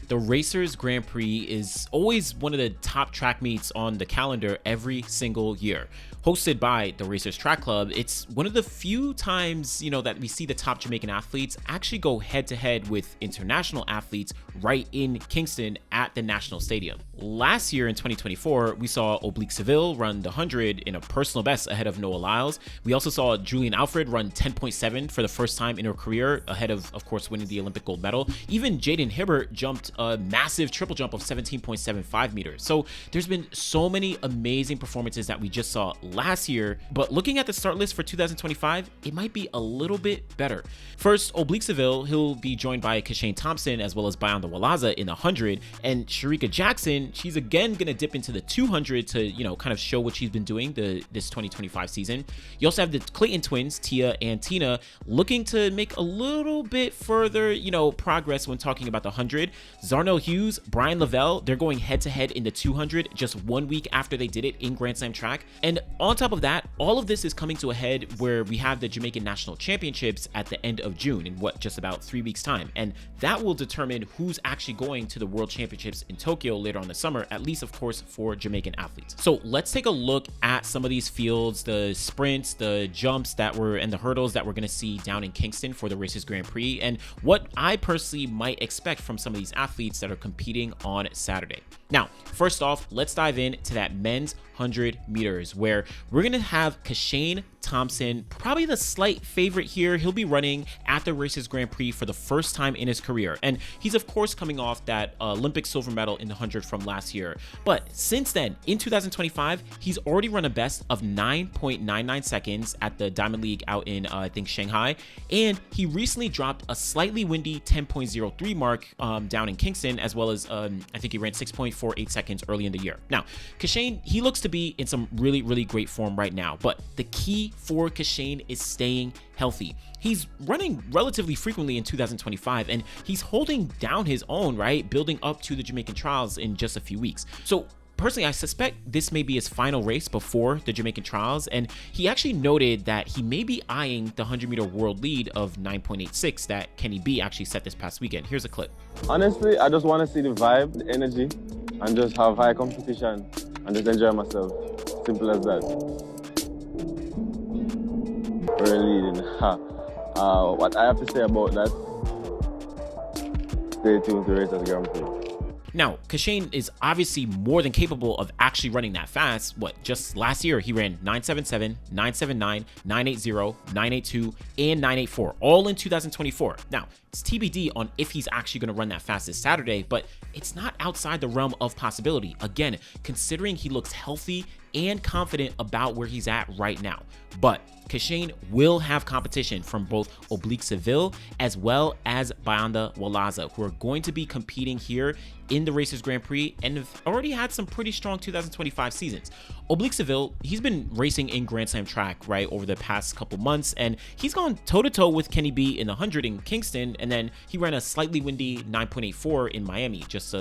the Racers Grand Prix is always one of the top track meets on the calendar every single year. Hosted by the Racers Track Club, it's one of the few times, that we see the top Jamaican athletes actually go head to head with international athletes right in Kingston at the National Stadium. Last year in 2024, we saw Oblique Seville run the 100 in a personal best ahead of Noah Lyles. We also saw Julian Alfred run 10.7 for the first time in her career, ahead of course, winning the Olympic gold medal. Even Jaden Hibbert jumped a massive triple jump of 17.75 meters. So there's been so many amazing performances that we just saw last year, but looking at the start list for 2025, it might be a little bit better. First, Oblique Seville, he'll be joined by Kishane Thompson as well as Bayanda Walaza in the 100, and Shericka Jackson, she's again going to dip into the 200 to, kind of show what she's been doing this 2025 season. You also have the Clayton twins, Tia and Tina, looking to make a little bit further, progress when talking about the 100. Zarnell Hughes, Brian Lavelle, they're going head to head in the 200 just 1 week after they did it in Grand Slam track. And on top of that, all of this is coming to a head where we have the Jamaican National Championships at the end of June in just about 3 weeks time. And that will determine who's actually going to the World Championships in Tokyo later on the summer, at least of course for Jamaican athletes. So let's take a look at some of these fields, the sprints, the jumps and the hurdles that we're going to see down in Kingston for the Racers Grand Prix, and what I personally might expect from some of these athletes that are competing on Saturday. Now, first off, let's dive into that men's 100 meters, where we're going to have Kishane Thompson, probably the slight favorite here. He'll be running at the Racers Grand Prix for the first time in his career. And he's, of course, coming off that Olympic silver medal in the 100 from last year. But since then, in 2025, he's already run a best of 9.99 seconds at the Diamond League out in, Shanghai. And he recently dropped a slightly windy 10.03 mark down in Kingston, as well as, I think he ran 6.48 seconds early in the year. Now, Kishane, he looks to be in some really, really great form right now. But the key for Kishane is staying healthy. He's running relatively frequently in 2025, and he's holding down his own, right? Building up to the Jamaican trials in just a few weeks. So personally, I suspect this may be his final race before the Jamaican trials, and he actually noted that he may be eyeing the 100-meter world lead of 9.86 that Kenny B actually set this past weekend. Here's a clip. Honestly, I just want to see the vibe, the energy, and just have high competition and just enjoy myself. Simple as that. We're leading. What I have to say about that, stay tuned to Racers Grand Prix. Now, Kishane is obviously more than capable of actually running that fast. Just last year, he ran 9.77, 9.79, 9.80, 9.82, and 9.84, all in 2024. Now, it's TBD on if he's actually going to run that fast this Saturday, but it's not outside the realm of possibility. Again, considering he looks healthy and confident about where he's at right now. But Kishane will have competition from both Oblique Seville as well as Bayanda Walaza, who are going to be competing here in the Racers Grand Prix and have already had some pretty strong 2025 seasons. Oblique Seville, he's been racing in Grand Slam track, right, over the past couple months, and he's gone toe-to-toe with Kenny B in the 100 in Kingston, and then he ran a slightly windy 9.84 in Miami, just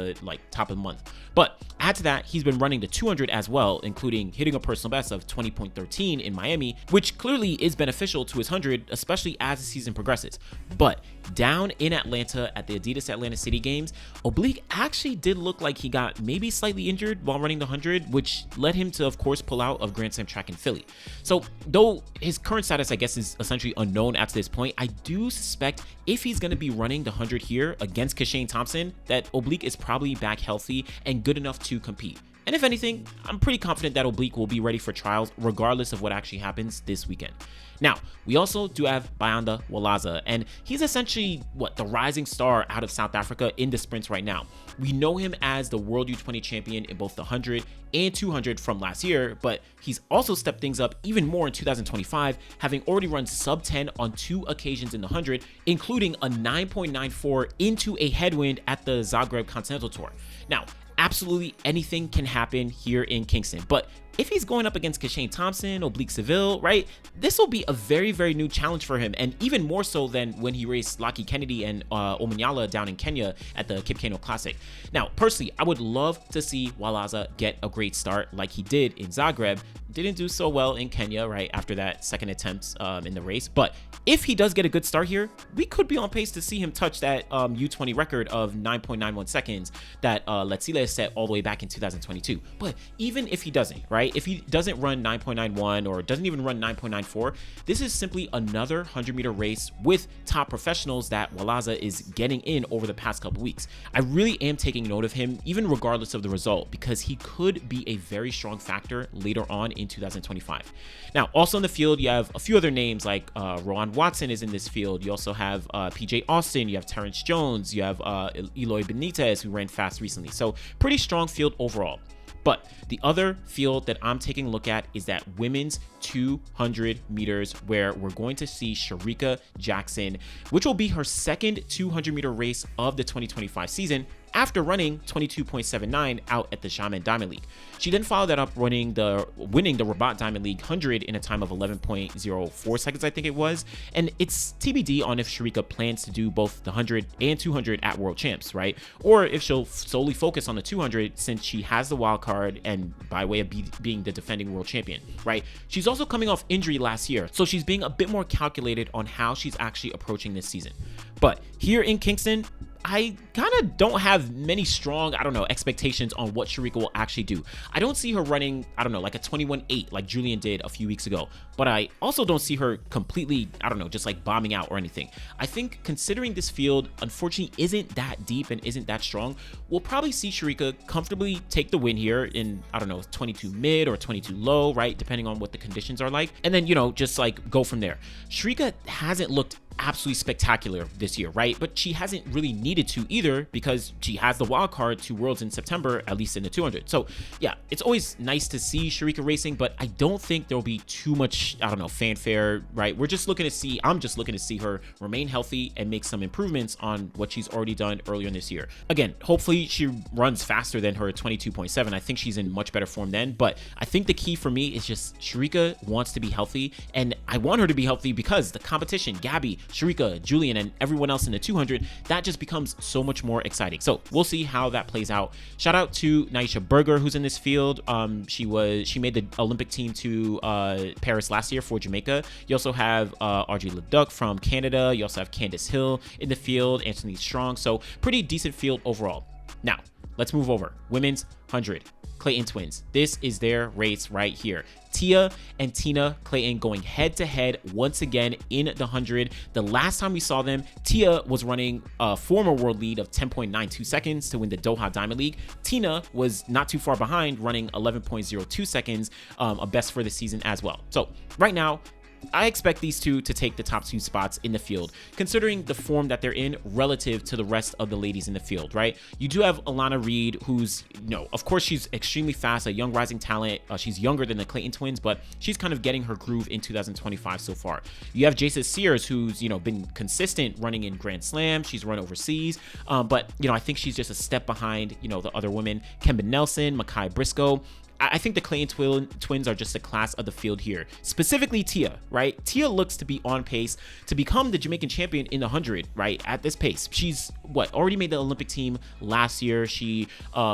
top of the month. But add to that, he's been running the 200 as well, including hitting a personal best of 20.13 in Miami, which clearly is beneficial to his 100, especially as the season progresses. But down in Atlanta at the Adidas Atlanta City Games, Oblique actually did look like he got maybe slightly injured while running the 100, which led him to, of course, pull out of Grand Slam track in Philly. So though his current status, I guess, is essentially unknown at this point, I do suspect if he's going to be running the 100 here against Kishane Thompson, that Oblique is probably back healthy and good enough to compete. And if anything, I'm pretty confident that Oblique will be ready for trials regardless of what actually happens this weekend. Now, we also do have Bayanda Walaza, and he's essentially, the rising star out of South Africa in the sprints right now. We know him as the World U20 champion in both the 100 and 200 from last year, but he's also stepped things up even more in 2025, having already run sub 10 on 2 occasions in the 100, including a 9.94 into a headwind at the Zagreb Continental Tour. Now, absolutely anything can happen here in Kingston, but if he's going up against Kishane Thompson, Oblique Seville, right, this will be a very, very new challenge for him, and even more so than when he raced Lucky Kennedy and Omanyala down in Kenya at the Cape Kano Classic. Now, personally, I would love to see Walaza get a great start like he did in Zagreb. Didn't do so well in Kenya, right, after that second attempt in the race. But if he does get a good start here, we could be on pace to see him touch that U20 record of 9.91 seconds that Letsile set all the way back in 2022. But even if he doesn't, right, if he doesn't run 9.91 or doesn't even run 9.94, this is simply another 100-meter race with top professionals that Walaza is getting in over the past couple weeks. I really am taking note of him, even regardless of the result, because he could be a very strong factor later on in 2025. Now, also in the field, you have a few other names like Rowan Watson is in this field. You also have PJ Austin, you have Terrence Jones, you have Eloy Benitez, who ran fast recently. So pretty strong field overall. But the other field that I'm taking a look at is that women's 200 meters, where we're going to see Shericka Jackson, which will be her second 200-meter race of the 2025 season after running 22.79 out at the Xiamen Diamond League. She then followed that up winning the Rabat Diamond League 100 in a time of 11.04 seconds, I think it was. And it's TBD on if Shericka plans to do both the 100 and 200 at World Champs, right? Or if she'll solely focus on the 200 since she has the wild card and by way of being the defending world champion, right? She's also coming off injury last year, so she's being a bit more calculated on how she's actually approaching this season. But here in Kingston, I kind of don't have many strong, expectations on what Shericka will actually do. I don't see her running, like a 21.8 like Julian did a few weeks ago. But I also don't see her completely, just like bombing out or anything. I think considering this field, unfortunately, isn't that deep and isn't that strong, we'll probably see Shericka comfortably take the win here in, 22 mid or 22 low, right? Depending on what the conditions are like. And then, just like go from there. Shericka hasn't looked absolutely spectacular this year, right? But she hasn't really needed to either because she has the wild card to Worlds in September, at least in the 200. So yeah, it's always nice to see Shericka racing, but I don't think there'll be too much, fanfare, right? I'm just looking to see her remain healthy and make some improvements on what she's already done earlier in this year. Again, hopefully she runs faster than her 22.7. I think she's in much better form then, but I think the key for me is just Shericka wants to be healthy, and I want her to be healthy because the competition, Gabby, Shericka, Julian, and everyone else in the 200, that just becomes so much more exciting. So we'll see how that plays out. Shout out to Naisha Berger, who's in this field. She made the Olympic team to Paris last year for Jamaica. You also have Audrey Leduc from Canada. You also have Candice Hill in the field, Anthony Strong. So pretty decent field overall. Now, let's move over. Women's 100. Clayton twins. This is their race right here. Tia and Tina Clayton going head to head once again in the 100. The last time we saw them, Tia was running a former world lead of 10.92 seconds to win the Doha Diamond League. Tina was not too far behind, running 11.02 seconds, a best for the season as well. So right now, I expect these two to take the top two spots in the field, considering the form that they're in relative to the rest of the ladies in the field, right? You do have Alana Reed, who's, of course, she's extremely fast, a young rising talent. She's younger than the Clayton twins, but she's kind of getting her groove in 2025 so far. You have Jason Sears, who's, been consistent running in Grand Slam. She's run overseas, but, I think she's just a step behind, the other women. Kemba Nelson, Makai Briscoe. I think the Clayton twins are just a class of the field here. Specifically Tia, right? Tia looks to be on pace to become the Jamaican champion in the 100, right? At this pace. She's, already made the Olympic team last year. She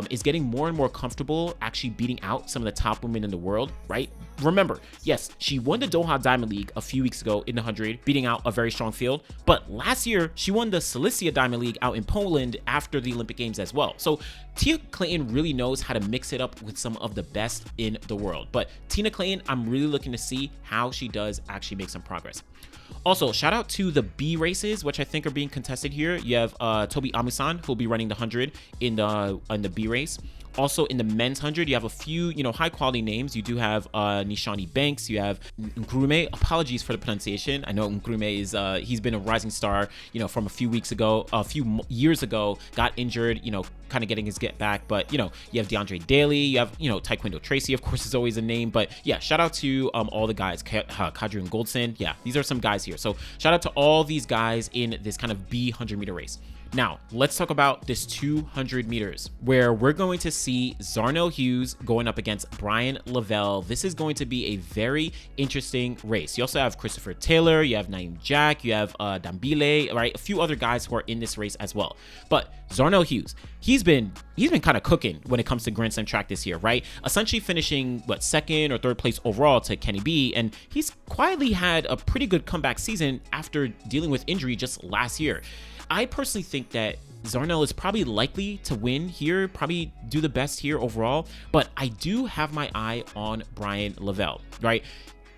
is getting more and more comfortable actually beating out some of the top women in the world, right? Remember, yes, she won the Doha Diamond League a few weeks ago in the 100, beating out a very strong field. But last year, she won the Silesia Diamond League out in Poland after the Olympic Games as well. So Tia Clayton really knows how to mix it up with some of the best in the world. But Tina Clayton, I'm really looking to see how she does actually make some progress. Also, shout out to the B races, which I think are being contested here. You have Toby Amusan, who'll be running the 100 in the B race. Also, in the men's 100, you have a few, high-quality names. You do have Nishani Banks. You have Nkrume. Apologies for the pronunciation. I know Nkrume is, he's been a rising star, from a few years ago, got injured, kind of getting his get back. But, you have DeAndre Daly. You have, Taekwondo Tracy, of course, is always a name. But, yeah, shout out to all the guys. Kadrian Goldson. Yeah, these are some guys here. So, shout out to all these guys in this kind of B 100-meter race. Now, let's talk about this 200 meters, where we're going to see Zarnell Hughes going up against Brian Lavelle. This is going to be a very interesting race. You also have Christopher Taylor, you have Naeem Jack, you have Dambile, right? A few other guys who are in this race as well. But Zarnell Hughes, he's been kind of cooking when it comes to Grand Slam track this year, right? Essentially finishing second or third place overall to Kenny B, and he's quietly had a pretty good comeback season after dealing with injury just last year. I personally think that Zarnell is probably likely to win here, probably do the best here overall, but I do have my eye on Brian Lavelle, right?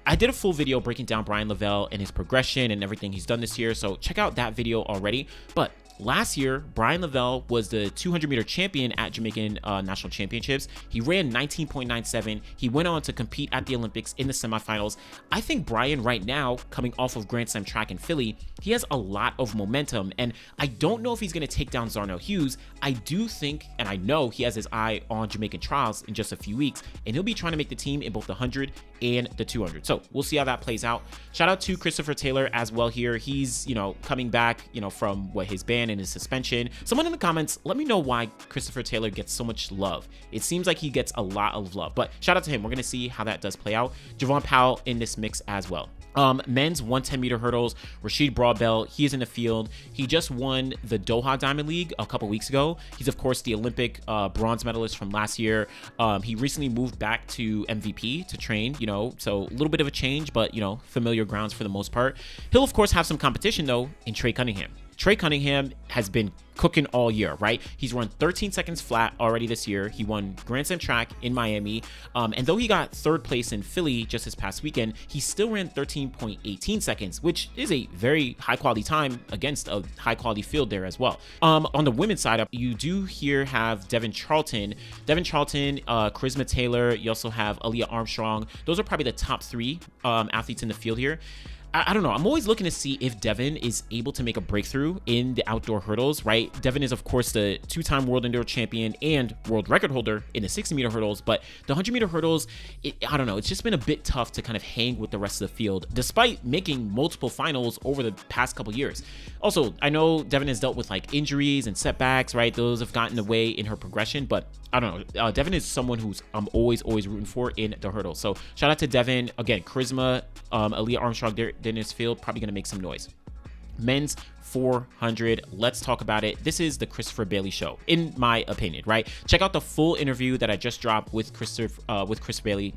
I did a full video breaking down Brian Lavelle and his progression and everything he's done this year, so check out that video already. But last year, Brian Lavelle was the 200-meter champion at Jamaican National Championships. He ran 19.97. He went on to compete at the Olympics in the semifinals. I think Brian right now, coming off of Grand Slam track in Philly, he has a lot of momentum, and I don't know if he's going to take down Zarnell Hughes. I do think, and I know he has his eye on Jamaican trials in just a few weeks, and he'll be trying to make the team in both the 100 and the 200. So we'll see how that plays out. Shout out to Christopher Taylor as well here. He's, coming back, from his ban and his suspension. Someone in the comments, let me know why Christopher Taylor gets so much love. It seems like he gets a lot of love, but shout out to him. We're going to see how that does play out. Javon Powell in this mix as well. Men's 110-meter hurdles, Rashid Broadbell, he is in the field. He just won the Doha Diamond League a couple weeks ago. He's, of course, the Olympic bronze medalist from last year. He recently moved back to MVP to train, so a little bit of a change, but, familiar grounds for the most part. He'll, of course, have some competition, though, in Trey Cunningham. Trey Cunningham has been cooking all year, right? He's run 13 seconds flat already this year. He won Grand Slam track in Miami. And though he got third place in Philly just this past weekend, he still ran 13.18 seconds, which is a very high quality time against a high quality field there as well. On the women's side, you do here have Devin Charlton, Charisma Taylor. You also have Aaliyah Armstrong. Those are probably the top three athletes in the field here. I don't know. I'm always looking to see if Devin is able to make a breakthrough in the outdoor hurdles, right? Devin is, of course, the two-time world indoor champion and world record holder in the 60-meter hurdles, but the 100-meter hurdles, I don't know. It's just been a bit tough to kind of hang with the rest of the field, despite making multiple finals over the past couple years. Also, I know Devin has dealt with injuries and setbacks, right? Those have gotten in the way in her progression, but I don't know. Devin is someone who's I'm always rooting for in the hurdles. So shout out to Devin. Again, Charisma, Aaliyah Armstrong, they're in his field, probably going to make some noise. Men's 400, let's talk about it. This is the Christopher Bailey show, in my opinion, right? Check out the full interview that I just dropped with Chris Bailey.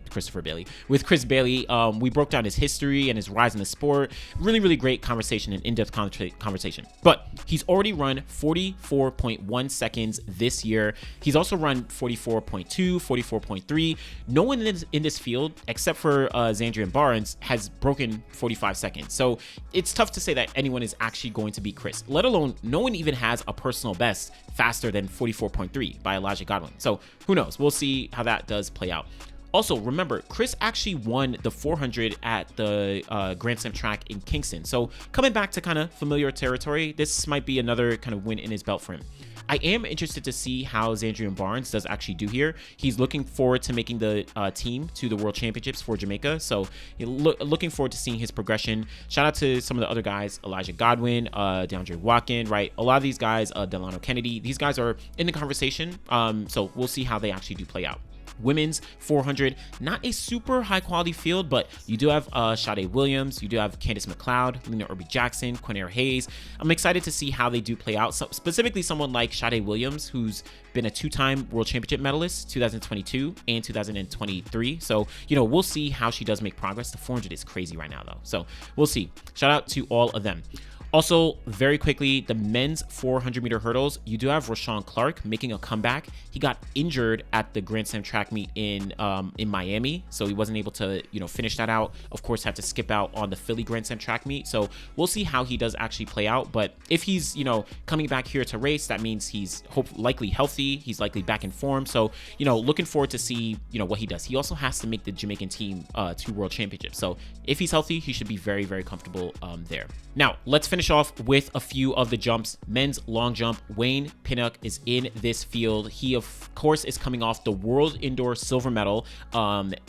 We broke down his history and his rise in the sport. Really great conversation and in-depth conversation. But he's already run 44.1 seconds this year. He's also run 44.2, 44.3. No one in this field, except for Xandrian Barnes, has broken 45 seconds. So it's tough to say that anyone is actually going to beat Chris, let alone no one even has a personal best faster than 44.3 by Elijah Godwin. So who knows? We'll see how that does play out. Also, remember, Chris actually won the 400 at the Grand Slam track in Kingston. So coming back to kind of familiar territory, this might be another kind of win in his belt for him. I am interested to see how Xandrian Barnes does actually do here. He's looking forward to making the team to the World Championships for Jamaica. So looking forward to seeing his progression. Shout out to some of the other guys, Elijah Godwin, DeAndre Watkin, right? A lot of these guys, Delano Kennedy, these guys are in the conversation. So we'll see how they actually do play out. Women's 400, not a super high quality field, but you do have Sade Williams, you do have Candice McLeod, Lena Irby-Jackson, Quinair Hayes. I'm excited to see how they do play out. So specifically someone like Sade Williams, who's been a two-time world championship medalist, 2022 and 2023. So, we'll see how she does make progress. The 400 is crazy right now, though. So we'll see. Shout out to all of them. Also, very quickly, the men's 400-meter hurdles, you do have Rashawn Clark making a comeback. He got injured at the Grand Slam track meet in Miami, so he wasn't able to, finish that out. Of course, had to skip out on the Philly Grand Slam track meet, so we'll see how he does actually play out. But if he's, coming back here to race, that means he's likely healthy. He's likely back in form. So, looking forward to see, what he does. He also has to make the Jamaican team to World Championships. So if he's healthy, he should be very, very comfortable there. Now, let's finish finish off with a few of the jumps. Men's long jump, Wayne Pinnock is in this field. He, of course, is coming off the World Indoor silver medal.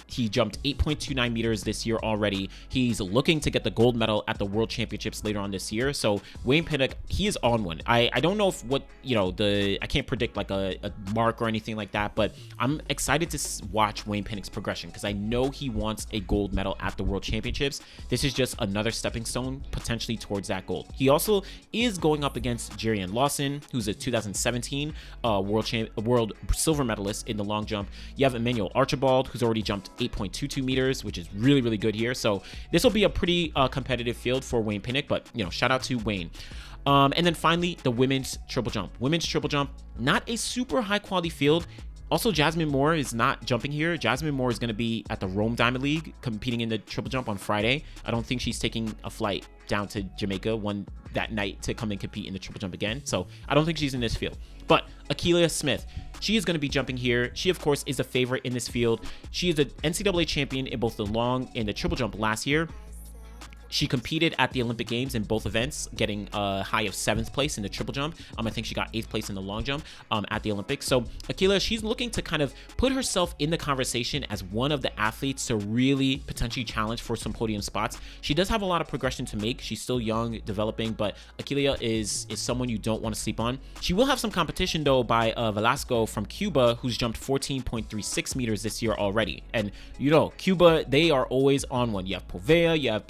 He jumped 8.29 meters this year already. He's looking to get the gold medal at the World Championships later on this year. So Wayne Pinnock, he is on one. I don't know if I can't predict like a mark or anything like that, but I'm excited to watch Wayne Pinnock's progression because I know he wants a gold medal at the World Championships. This is just another stepping stone potentially towards that gold. He also is going up against Jerian Lawson, who's a 2017 world silver medalist in the long jump. You have Emmanuel Archibald, who's already jumped 8.22 meters, which is really, really good here. So this will be a pretty competitive field for Wayne Pinnock, but shout out to Wayne. And then finally, the women's triple jump. Women's triple jump, not a super high quality field. Also, Jasmine Moore is not jumping here. Jasmine Moore is going to be at the Rome Diamond League competing in the triple jump on Friday. I don't think she's taking a flight down to Jamaica that night to come and compete in the triple jump again. So I don't think she's in this field. But Akeelia Smith, she is going to be jumping here. She, of course, is a favorite in this field. She is an NCAA champion in both the long and the triple jump last year. She competed at the Olympic Games in both events, getting a high of 7th place in the triple jump. I think she got 8th place in the long jump at the Olympics. So Akeelia, she's looking to kind of put herself in the conversation as one of the athletes to really potentially challenge for some podium spots. She does have a lot of progression to make. She's still young, developing, but Akeelia is someone you don't want to sleep on. She will have some competition though by Velasco from Cuba, who's jumped 14.36 meters this year already. And Cuba, they are always on one. You have Povea, you have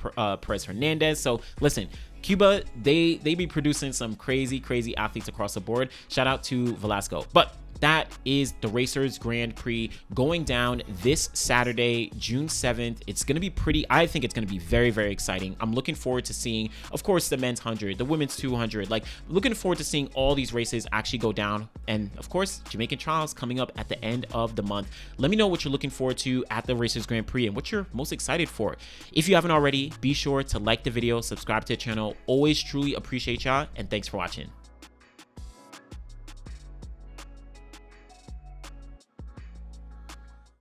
Perez Hernandez. So listen, Cuba, they be producing some crazy athletes across the board. Shout out to Velasco. But that is the Racers Grand Prix going down this Saturday, June 7th. It's going to be I think it's going to be very, very exciting. I'm looking forward to seeing, of course, the men's 100, the women's 200, looking forward to seeing all these races actually go down. And of course, Jamaican Trials coming up at the end of the month. Let me know what you're looking forward to at the Racers Grand Prix and what you're most excited for. If you haven't already, be sure to like the video, subscribe to the channel. Always truly appreciate y'all, and thanks for watching.